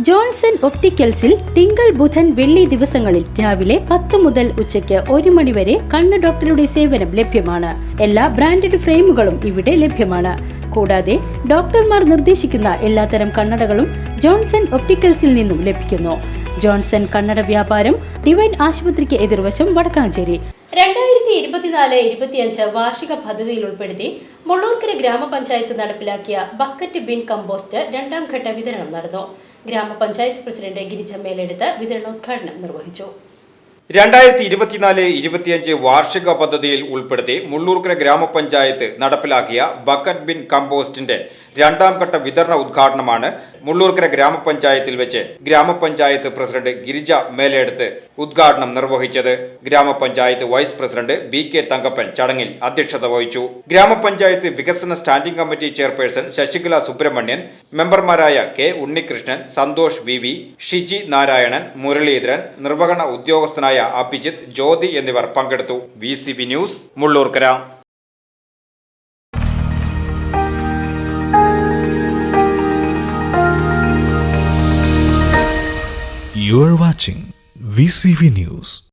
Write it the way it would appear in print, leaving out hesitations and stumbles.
Johnson ഒപ്റ്റിക്കൽസിൽ തിങ്കൾ ബുധൻ വെള്ളി ദിവസങ്ങളിൽ രാവിലെ 10 മുതൽ ഉച്ചയ്ക്ക് 1 മണി വരെ കണ്ണ് ഡോക്ടറുടെ സേവനം ലഭ്യമാണ്. എല്ലാ ബ്രാൻഡഡ് ഫ്രെയിമുകളും ഇവിടെ ലഭ്യമാണ്. കൂടാതെ ഡോക്ടർമാർ നിർദ്ദേശിക്കുന്ന എല്ലാത്തരം കണ്ണടകളും ജോൺസൺ ഒപ്റ്റിക്കൽസിൽ നിന്നും ലഭിക്കുന്നു. ജോൺസൺ കണ്ണട വ്യാപാരം ഡിവൈൻ ആശുപത്രിക്ക് എതിർവശം വടക്കാഞ്ചേരി. 2024-25 വാർഷിക പദ്ധതിയിൽ ഉൾപ്പെടുത്തി മുള്ളൂർക്കര ഗ്രാമപഞ്ചായത്ത് നടപ്പിലാക്കിയ ബക്കറ്റ് ബിൻ കമ്പോസ്റ്റ് 2ാം ഘട്ട വിതരണം നടന്നു. ഗ്രാമപഞ്ചായത്ത് പ്രസിഡന്റ് ഗിരിജ മേലെടുത്ത് വിതരണോദ്ഘാടനം നിർവഹിച്ചു. 2024-25 വാർഷിക പദ്ധതിയിൽ ഉൾപ്പെടുത്തി മുള്ളൂർക്കര ഗ്രാമപഞ്ചായത്ത് നടപ്പിലാക്കിയ ബക്കറ്റ് ബിൻ കമ്പോസ്റ്റിന്റെ 2ാം ഘട്ട വിതരണ ഉദ്ഘാടനമാണ് മുള്ളൂർക്കര ഗ്രാമപഞ്ചായത്തിൽ വെച്ച് ഗ്രാമപഞ്ചായത്ത് പ്രസിഡന്റ് ഗിരിജ മേലെടുത്ത് ഉദ്ഘാടനം നിർവഹിച്ചത്. ഗ്രാമപഞ്ചായത്ത് വൈസ് പ്രസിഡന്റ് BK തങ്കപ്പൻ ചടങ്ങിൽ അധ്യക്ഷത വഹിച്ചു. ഗ്രാമപഞ്ചായത്ത് വികസന standing committee chairperson Shashikala Subramanian, മെമ്പർമാരായ K ഉണ്ണികൃഷ്ണൻ, സന്തോഷ് VV, ഷിജി നാരായണൻ, മുരളീധരൻ, നിർവഹണ ഉദ്യോഗസ്ഥനായ അഭിജിത്ത്, ജ്യോതി എന്നിവർ പങ്കെടുത്തു. VCV news Mullurkara. You are watching VCV News.